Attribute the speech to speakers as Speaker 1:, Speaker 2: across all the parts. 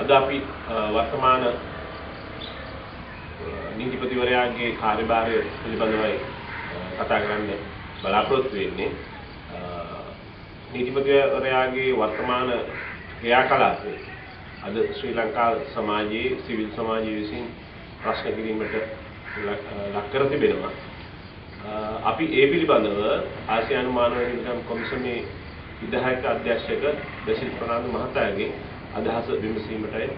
Speaker 1: අද අපි වර්තමාන නීතිපතිවරයාගේ කාර්යභාරය පිළිබඳවයි කතා කරන්න බලාපොරොත්තු වෙන්නේ. නීතිපතිවරයාගේ වර්තමාන ක්‍රියාකලාපය අද ශ්‍රී ලංකා සමාජයේ සිවිල් සමාජය විසින් ප්‍රශ්න කිරීමට ලක් කර තිබෙනවා. අපි ඒ පිළිබඳව ආසියානු මානව හිමිකම් කොමිසමේ විධායක අධ්‍යක්ෂක බැසිල් ප්‍රනාන්දු මහතාගේ අදහස විමසීමටයි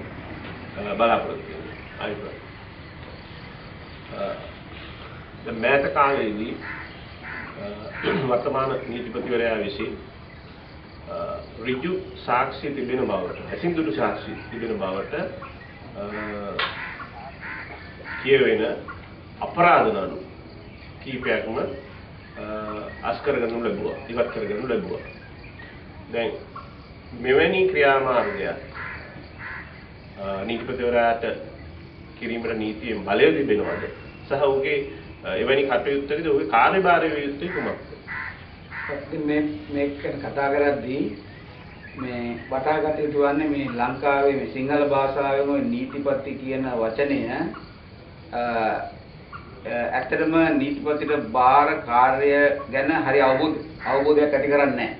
Speaker 1: බලාපොරොත්තු වෙන්නේ. අයිබෝන්. මෑත කාලයේදී වර්තමාන නීතිපතිවරයා විසින් ඍජු සාක්ෂි තිබෙන බවට, ඇසින්දුඩු සාක්ෂි තිබෙන බවට කියවෙන අපරාධ නඩු කීපයක්ම අස් කරගනු ලැබුවා, ඉවත් කරගනු ලැබුවා. දැන් මෙවැනි ක්‍රියාමාර්ගයක් නීතිපතිවරයාට කිරීමට නීතියෙන් බලය තිබෙනවද? සහ ඔහුගේ එවැනි කටයුත්තකදී ඔහුගේ කාර්යභාරය විය යුත්තේ කුමක්ද?
Speaker 2: මේක කතා කරද්දී මේ වටහාගත යුතු වන්නේ මේ ලංකාවේ මේ සිංහල භාෂාවෙම නීතිපති කියන වචනය ඇත්තටම නීතිපතිට බාර කාර්ය ගැන හරි අවබෝධයක් ඇති කරන්නේ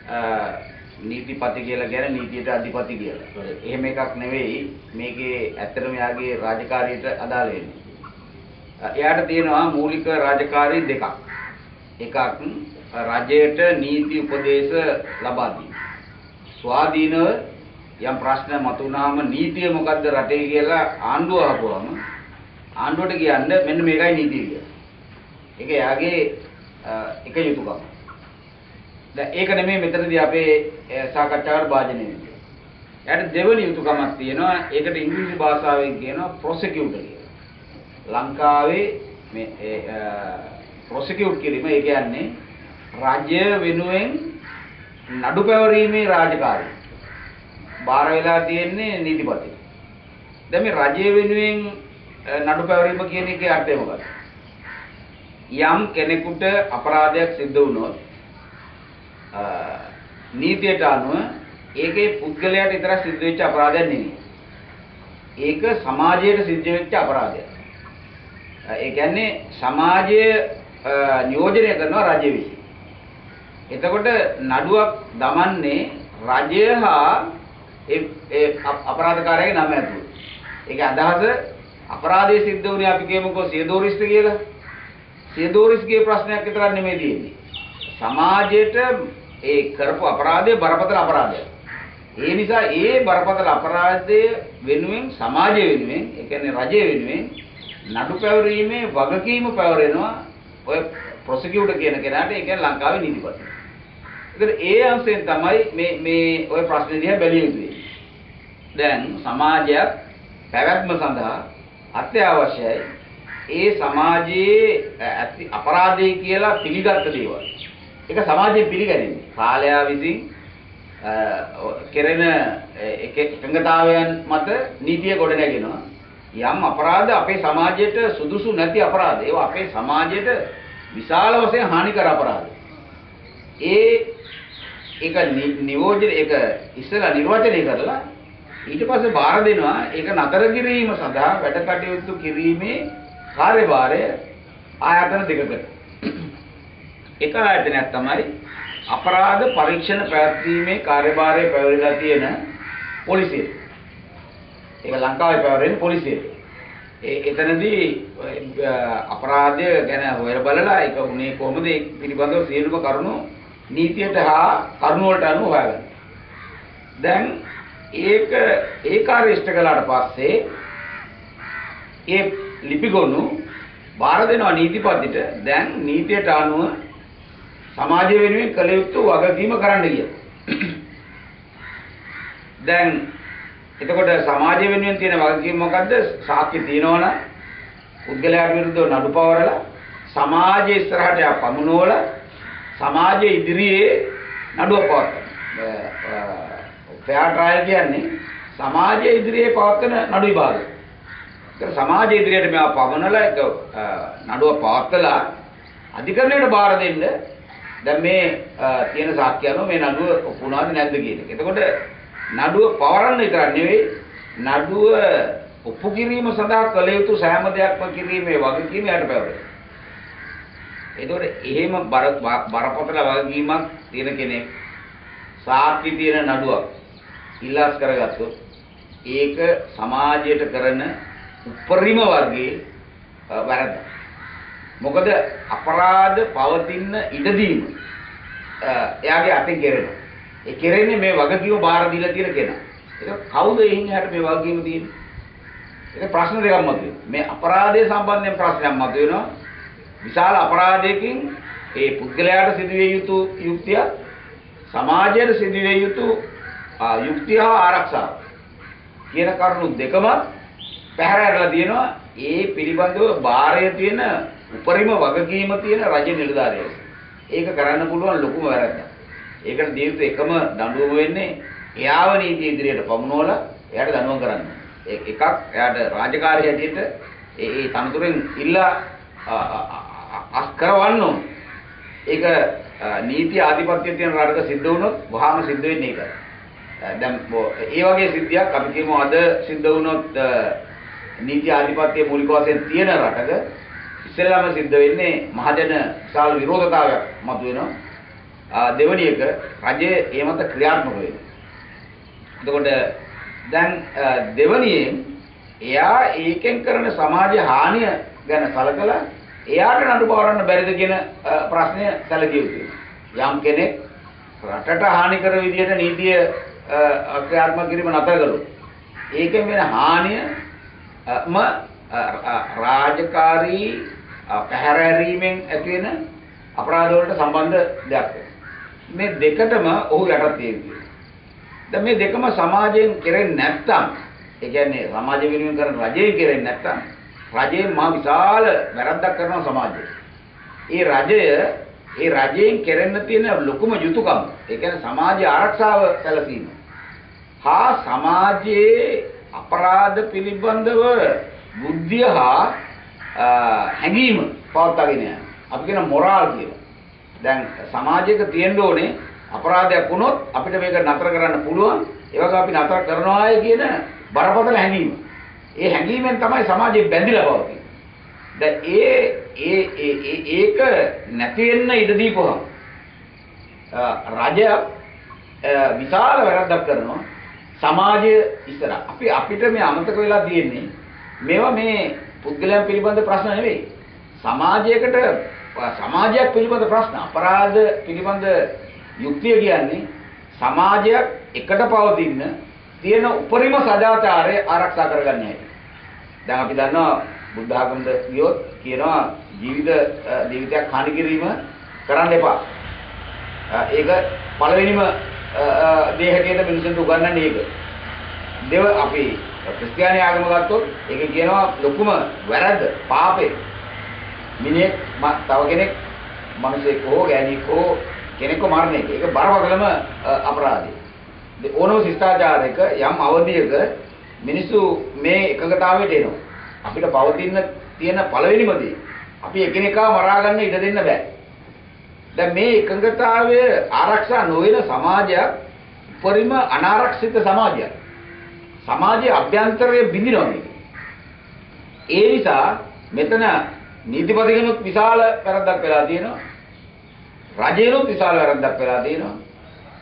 Speaker 2: නැහැ. නීතිපති කියලා කියන්නේ නීතියට අධිපති කියලා. එහෙම එකක් නෙවෙයි මේකේ ඇත්තටම යාගේ රාජකාරියට අදාළ වෙන්නේ. එයාට තියෙනවා මූලික රාජකාරී දෙකක්. එකක් රජයට නීති උපදේශ ලබා දීම. ස්වාධීනව යම් ප්‍රශ්න මතුවනහම නීතිය මොකද්ද රටේ කියලා ආණ්ඩුව අහපුවම ආණ්ඩුවට කියන්නේ මෙන්න මේකයි නීතිය කියලා. ඒක යාගේ එක යුතුයකම. දැන් ඒක නෙමෙයි මෙතනදී අපේ සාකච්ඡාවට භාජනය වෙන්නේ. එයාට දෙවෙනි යුතුයකමක් තියෙනවා. ඒකට ඉංග්‍රීසි භාෂාවෙන් කියනවා ප්‍රොසිකියුටර් කියලා. ලංකාවේ මේ ප්‍රොසිකියුට් කිරීම ඒ කියන්නේ රාජ්‍ය වෙනුවෙන් නඩු පැවරීමේ රාජකාරිය. බාර වෙලා තියෙන්නේ නීතිපතිට. දැන් මේ රජය වෙනුවෙන් නඩු පැවරීම කියන එකේ අර්ථය මොකක්ද? යම් කෙනෙකුට අපරාධයක් සිද්ධ වුණොත් නීතියට අනුව ඒකේ පුද්ගලයාට විතරක් සිද්ධ වෙච්ච අපරාධයක් නෙමෙයි. ඒක සමාජයට සිද්ධ වෙච්ච අපරාධයක්. ඒ කියන්නේ සමාජය නියෝජනය කරනවා රජය විසින්. එතකොට නඩුවක් දමන්නේ රජය හා ඒ අපරාධකාරයාගේ නම ඇතුළු. ඒක අදහස අපරාධය සිද්ධ වුණේ අපි කියමුකෝ සියදෝරිස්ට කියලා. සියදෝරිස්ගේ ප්‍රශ්නයක් විතරක් නෙමෙයි තියෙන්නේ. සමාජයට ඒ කරපු අපරාධය බරපතල අපරාධයක්. ඒ නිසා ඒ බරපතල අපරාධය වෙනුවෙන් සමාජය වෙනුවෙන් ඒ කියන්නේ රජය වෙනුවෙන් නඩු පැවරීමේ වගකීම පැවරෙනවා ඔය ප්‍රොසිකියුටර් කියන කෙනාට. ඒ කියන්නේ ලංකාවේ නීතිපති. ඒතර ඒ අංශයෙන් තමයි මේ ඔය ප්‍රශ්නේ දිහා බැලිය යුතුයි. දැන් සමාජයක් පැවැත්ම සඳහා අත්‍යවශ්‍යයි ඒ සමාජයේ අපරාධය කියලා පිළිගත් දේවල්. ඒක සමාජයෙන් පිළිගැනෙන්නේ. කාලයා විසින් කෙරෙන එකඟතාවයන් මත නීතිය ගොඩනැගෙනවා. යම් අපරාධ අපේ සමාජයට සුදුසු නැති අපරාධ. ඒවා අපේ සමාජයට විශාල වශයෙන් හානිකර අපරාධ. ඒක නියෝජනය ඒක ඉස්සෙල්ලා නිර්වචනය කරලා ඊට පස්සේ බාර දෙනවා ඒක නතර කිරීම සඳහා වැඩ කටයුතු කිරීමේ කාර්යභාරය ආයතන දෙකකට. එක ආයතනයක් තමයි අපරාධ පරීක්ෂණ පැවැත්වීමේ කාර්යභාරය පැවැරලා තියෙන පොලිසිය. ඒක ලංකාවේ පැවැරෙන පොලිසිය. එතනදී අපරාධය ගැන හොයලා බලලා ඒක උනේ කොහොමද ඒ පිළිබඳව සියලුම කරුණු නීතියට හා කරුණු වලට අනුව හොයාගන්න. දැන් ඒ කාර්ය ඉෂ්ට කළාට පස්සේ ඒ ලිපිගොනු බාර දෙනවා නීතිපතිට. දැන් නීතියට අනුව සමාජය වෙනුවෙන් කළ යුතු වගකීම කරන්න කියලා. දැන් එතකොට සමාජය වෙනුවෙන් තියෙන වගකීම මොකද්ද? සාක්ෂි තියෙනවනම් පුද්ගලයාට විරුද්ධව නඩු පවරලා සමාජයේ ඉස්සරහට පමුණුවලා සමාජයේ ඉදිරියේ නඩුව පවත්වන. ෆෙයාර් ට්‍රයල් කියන්නේ සමාජයේ ඉදිරියේ පවත්වන නඩු විභාගය. ඒක සමාජයේ ඉදිරියට මේවා පවනලා ඒක නඩුව පවත්වලා අධිකරණයට බාර දෙන්න දැන් මේ තියෙන සාක්ෂි අනුව මේ නඩුව ඔප්පු වුණාද නැද්ද කියන එක. එතකොට නඩුව පවරන්න විතරක් නෙවෙයි නඩුව ඔප්පු කිරීම සඳහා කළ යුතු සෑම දෙයක්ම කිරීමේ වගකීම යට පැවරේ. ඒතකොට එහෙම බරපතල වගකීමක් තියෙන කෙනෙක් සාක්ෂි තියෙන නඩුවක් ඉල්ලාස් කරගත්තොත් ඒක සමාජයට කරන උපරිම වර්ගයේ වැරද්ද. මොකද අපරාධ පවතින ඉඩදීම එයාගේ අතින් කෙරෙනවා. ඒ කෙරෙන්නේ මේ වගකීම බාර දීලා තියෙන කෙනා. ඒක කවුද එහින් එහාට මේ වගකීම තියෙන්නේ? ඒක ප්‍රශ්න දෙකක් මතුවෙනවා. මේ අපරාධය සම්බන්ධයෙන් ප්‍රශ්නයක් මතුවෙනවා. විශාල අපරාධයකින් ඒ පුද්ගලයාට සිදුවිය යුතු යුක්තිය සමාජයට සිදුවිය යුතු යුක්තිය හා ආරක්ෂාව කියන කරුණු දෙකම පැහැරලා තියෙනවා. ඒ පිළිබඳව බාරය තියෙන උපරිම වගකීම තියෙන රජ නිලධාරියෙක්. ඒක කරන්න පුළුවන් ලොකුම වැරද්දක්. ඒකට දිය යුතු එකම දඬුවම වෙන්නේ එයාව නීතිය ඉදිරියට පමුණවලා එයාට දඬුවම් කරන්න. එකක් එයාට රාජකාරී හැටියට ඒ තනතුරෙන් ඉල්ලා අස් කරවන්න ඕන. ඒක නීති ආධිපත්‍යය තියෙන රටක සිද්ධ වුණොත් වහාම සිද්ධ වෙන්නේ ඒකයි. දැන් ඒ වගේ සිද්ධියක් අපි කියමු අද සිද්ධ වුණොත් නීති ආධිපත්‍ය මූලික වශයෙන් තියෙන රටක ඉස්සෙල්ලාම සිද්ධ වෙන්නේ මහජන විශාල විරෝධතාවයක් මතුවෙනවා. දෙවැනි එක රජයේ ඒ මත ක්‍රියාත්මක වෙනවා. එතකොට දැන් දෙවැනියෙන් එයා ඒකෙන් කරන සමාජ හානිය ගැන සලකලා එයාට නඩු පවරන්න බැරිද කියන ප්‍රශ්නය සැලකිය යුතුයි. යම් කෙනෙක් රටට හානි කර විදිහට නීතිය ක්‍රියාත්මක කිරීම නතර කළොත් ඒකෙන් වෙන හානියම රාජකාරී පැහැරීමෙන් ඇති වෙන අපරාධ වලට සම්බන්ධ දෙයක්. මේ දෙකටම ඔහු යටත් තියෙනවා. දැන් මේ දෙකම සමාජයෙන් කෙරෙන්නේ නැත්නම් ඒ කියන්නේ සමාජ වෙනුවෙන් කරන රජයෙන් කෙරෙන්නේ නැත්නම් රජයෙන් මා විශාල වැරද්දක් කරන සමාජය. ඒ රජයෙන් කෙරෙන්න තියෙන ලොකුම යුතුයකම ඒ කියන්නේ සමාජ ආරක්ෂාව සැලසීම. හා සමාජයේ අපරාධ පිළිබඳව බුද්ධිය හා හැඟීම පවත්වාගෙන යන. අපි කියන මොරාල් කියලා. දැන් සමාජයක තියෙන්න ඕනේ අපරාධයක් වුණොත් අපිට මේක නතර කරන්න පුළුවන්. ඒ වගේ අපි නතර කරනවාය කියන බරපතල හැඟීම. ඒ හැඟීමෙන් තමයි සමාජය බැඳිලා පවතින්නේ. දැන් ඒක නැති වෙන්න ඉඩ දීපුවම රජය විශාල වැරද්දක් කරනවා සමාජය ඉස්සර. අපිට මේ අමතක වෙලා තියෙන්නේ මේවා මේ පුද්ගලයන් පිළිබඳ ප්‍රශ්න නෙවෙයි. සමාජයක් පිළිබඳ ප්‍රශ්න. අපරාධ පිළිබඳ යුක්තිය කියන්නේ සමාජයක් එකට පවතින තියෙන උපරිම සදාචාරය ආරක්ෂා කරගන්න හැටි. දැන් අපි දන්නවා බුද්ධ ආගමද ගියොත් කියනවා ජීවිතයක් හානි කිරීම කරන්න එපා. ඒක පළවෙනිම දේ හැටියට මිනිසුන්ට උගන්වන්නේ ඒක. අපි ක්‍රිස්තියානි ආගම ගත්තොත් ඒක කියනවා ලොකුම වැරද්ද පාපේ. මිනිහෙක් තව කෙනෙක් මිනිසෙක් හෝ ගෑණියෙක් හෝ කෙනෙක්ව මරණ එක. ඒක බරපතලම අපරාධය. ඕනම ශිෂ්ටාචාරයක යම් අවධියක මිනිස්සු මේ එකඟතාවයට එනවා. අපිට පවතින තියෙන පළවෙනිම දේ අපි එකිනෙකා මරා ගන්න ඉඩ දෙන්න බෑ. දැන් මේ එකඟතාවය ආරක්ෂා නොවන සමාජයක් උපරිම අනාරක්ෂිත සමාජයක්. සමාජයේ අභ්‍යන්තරයේ බිඳිනවා මේක. ඒ නිසා මෙතන නීතිපතිගෙනුත් විශාල වැරද්දක් වෙලා තියෙනවා. රජයෙනුත් විශාල වැරද්දක් වෙලා තියෙනවා.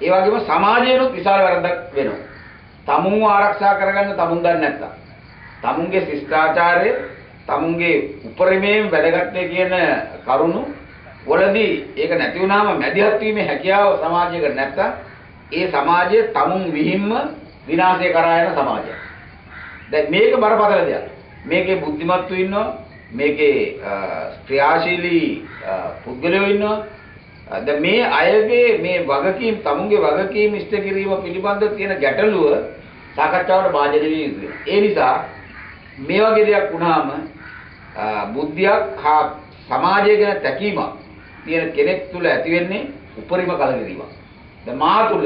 Speaker 2: ඒ වගේම සමාජයෙනුත් විශාල වැරද්දක් වෙනවා. තමුන්ව ආරක්ෂා කරගන්න තමුන් දන්නේ නැත්තම්. තමුන්ගේ ශිෂ්ටාචාරය, තමුන්ගේ උපරිමයෙන් වැදගත්කේ කියන කරුණු වලදී ඒක නැති වුණාම මැදිහත් වීමේ හැකියාව සමාජයක නැත්තම් ඒ සමාජය තමුන් විහිම්ම විනාශය කරා යන සමාජයක්. දැන් මේක බරපතල දෙයක්. මේකේ බුද්ධිමත්තු ඉන්නවා, මේකේ ක්‍රියාශීලී පුද්ගලයෝ ඉන්නවා. දැන් මේ අයගේ මේ වගකීම් තමුන්ගේ වගකීම් ඉෂ්ට කිරීම පිළිබඳ තියෙන ගැටලුව සාකච්ඡාවට භාජනය විය යුතුයි. ඒ නිසා මේ වගේ දෙයක් වුණාම බුද්ධියක් හා සමාජය ගැන තැකීමක් තියෙන කෙනෙක් තුල ඇති වෙන්නේ උපරිම කලකිරීමක්. දැන් මා තුල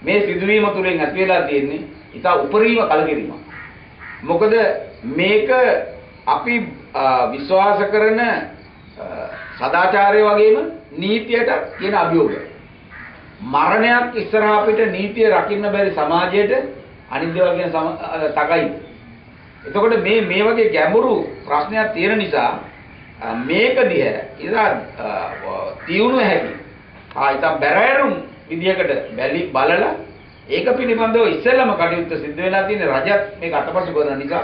Speaker 2: මේ සිදුවීම තුලින් ඇති වෙලා තියෙන්නේ ඊට උපරිම කලකිරීමක්. මොකද මේක අපි විශ්වාස කරන සදාචාරය වගේම නීතියට කියන අභියෝගය. මරණයක් ඉස්සරහා අපිට නීතිය රකින්න බැරි සමාජයට අනිත් දේවල් කියන තකයි. එතකොට මේ වගේ ගැඹුරු ප්‍රශ්නයක් තියෙන නිසා මේක දිහා ඉතින් තියුණු හැකි. ඉතින් බැරෑරුම් විදියකට බලලා ඒක පිළිබඳව ඉස්සෙල්ලම කටයුත්ත සිද්ධ වෙලා තියෙන රජත් මේක අතපසු කරන නිසා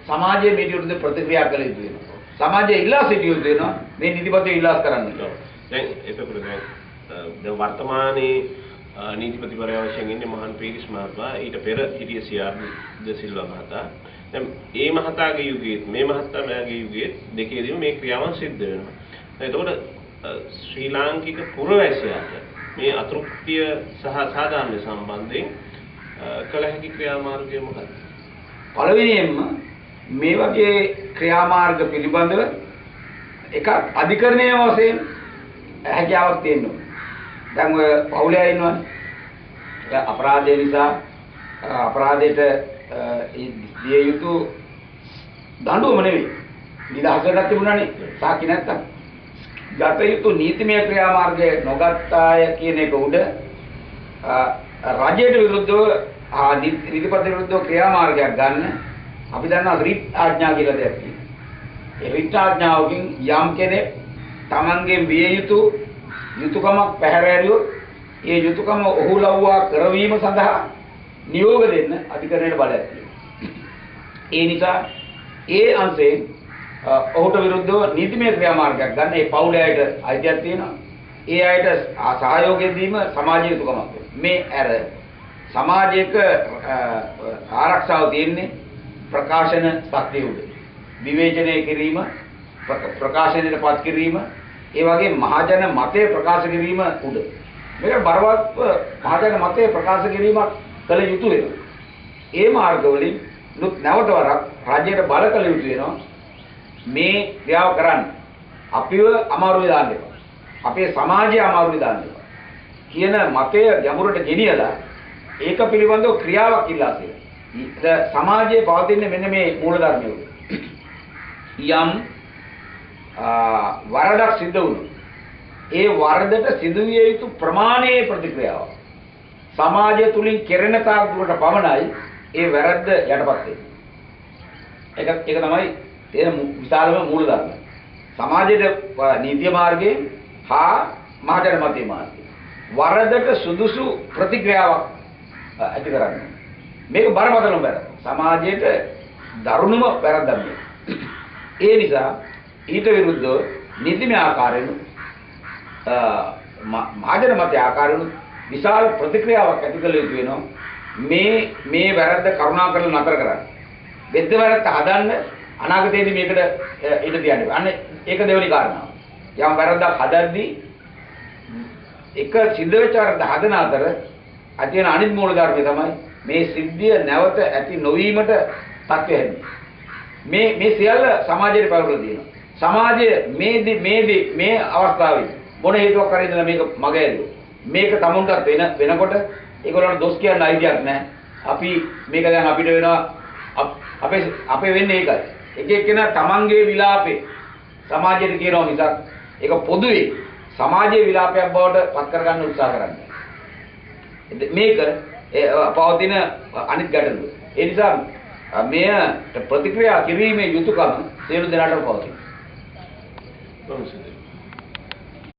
Speaker 2: සමාජයේ මේ විරුද්ධ ප්‍රතික්‍රියා කළ යුතු වෙනවා. සමාජයේ ඉල්ලා සිටිය යුතු වෙනවා මේ නිතිපතේ ඉල්ලාස් කරන්න.
Speaker 1: දැන් ඒකපුර දැන් වර්තමානයේ නීතිපතිවරයා වශයෙන් ඉන්නේ මහන් පීරිස් මහත්මයා. ඊට පෙර හිටිය සීආර් ද සිල්වා මහතා. දැන් මේ මහතාගේ යුගයේ මේ මහත්මයාගේ යුගයේ දෙකේදීම මේ ක්‍රියාවන් සිද්ධ වෙනවා. එතකොට ශ්‍රී ලාංකික පුරවැසියාට මේ අතෘප්තිය සහ සාධාරණ සම්බන්ධයෙන් කළ හැකි ක්‍රියාමාර්ගය මොකක්ද?
Speaker 2: පළවෙනියෙන්ම මේ වගේ ක්‍රියාමාර්ග පිළිබඳව එකක් අධිකරණයේ වශයෙන් හැකියාවක් තියෙනවා. දැන් ඔය පවුලේ ඉන්නවනේ. අපරාධය නිසා අපරාධයට දිය යුතු දඬුවම නෙවෙයි. නිදහසට තිබුණානේ. සාකි නැත්තම්. ගත යුතු නීතිමය ක්‍රියාමාර්ගය නොගත්තාය කියන එක උඩ රජයට විරුද්ධව නීතිපති විරුද්ධව ක්‍රියාමාර්ගයක් ගන්න අපි දන්නවා රිට් ආඥා කියලා දෙයක් තියෙනවා. ඒ රිට් ආඥාවකින් යම් කෙනෙක් තමන්ගේ විය යුතු යුතුයකමක් පැහැර ඇරියොත් ඒ යුතුයකම ඔහු ලව්වා කරවීම සඳහා නියෝග දෙන්න අධිකරණයට බලයක් තියෙනවා. ඒ නිසා ඒ අංශයෙන් ඔහුට විරුද්ධව නීතිමය ක්‍රියාමාර්ගයක් ගන්න ඒ පවුලේ අයට අයිතියක් තියෙනවා. ඒ අයට සහයෝගය දීම සමාජීය යුතුයකමක්. මේ ඇර සමාජයක ආරක්ෂාව තියෙන්නේ ප්‍රකාශන ශක්තිය උඩ. විවේචනය කිරීම, ප්‍රකාශනයට පත් කිරීම, ඒ වගේ මහජන මතය ප්‍රකාශ කිරීම උඩ. මේක බරවත් මහජන මතය ප්‍රකාශ කිරීමක් කළ යුතු වෙනවා. ඒ මාර්ගවලින් නැවත වරක් රජයට බල කළ යුතු වෙනවා. මේ ක්‍රියාව කරන්න අපිව අමාරුවේ දාන්න එපා. අපේ සමාජය අමාරුවේ දාන්න එපා. කියන මතය ගැඹුරට ගෙනියලා ඒක පිළිබඳව ක්‍රියාවක් ඉල්ලා සිටිනවා. සමාජයේ පවතින මෙන්න මේ මූලධර්මය. යම් වරදක් සිද්ධ වුණොත් ඒ වරදට සිදුවිය යුතු ප්‍රමාණයේ ප්‍රතික්‍රියාව සමාජය තුලින් කෙරෙන තාක් දුරට පමණයි ඒ වැරද්ද යටපත් වෙන්නේ. ඒක තමයි තියෙන විශාලම මූලධර්ම. සමාජයේ නීතිය මාර්ගයේ හා මහජන මතයේ මාර්ගයේ වරදට සුදුසු ප්‍රතික්‍රියාවක් ඇති කරන්නේ. මේක බරපතලම වැරද්ද. සමාජයට දරුණුම වැරද්දක් මේක. ඒ නිසා ඊට විරුද්ධව නීතිමය ආකාරයෙන් මහජන මතයේ ආකාරයෙන් විශාල ප්‍රතික්‍රියාවක් ඇති කළ යුතු වෙනවා. මේ වැරද්ද කරුණාකරලා නතර කරන්න. වෙද්ද වැරද්ද හදන්න අනාගතයේදී මේකට ඉඩ තියන්න. අන්න ඒක දෙවෙනි කාරණාව. යම් වැරද්දක් හදද්දී එක සිද්ධ වෙච්ච වැරද්ද හදන අතර ඇති වෙන අනිත් මූල ධර්මය තමයි මේ සිද්ධිය නැවත ඇති නොවීමට තත්ත්වය හැදෙන්නේ. මේ සියල්ල සමාජයේ පැවරලා තියෙනවා. සමාජයේ මේ අවස්ථාවේ මොන හේතුවක් කරේ ඉඳලා මේක මග ඇරියෝ. මේක තමුන්ටත් වෙනකොට ඒගොල්ලන්ට දොස් කියන්න අයිතියක් නැහැ. අපි මේක දැන් අපිට වෙනවා අපේ වෙන්නේ ඒකයි. එක එක්කෙනා තමන්ගේ විලාපේ සමාජයට කියනවා මිසක් ඒක පොදුවේ සමාජයේ විලාපයක් බවට පත් කරගන්න උත්සාහ කරන්නේ. මේක පවතින අනිත් ගැටලුව. ඒ නිසා මෙය ප්‍රතික්‍රියා කිරීමේ යුතුයකම සියලු දෙනාටම පවතිනවා.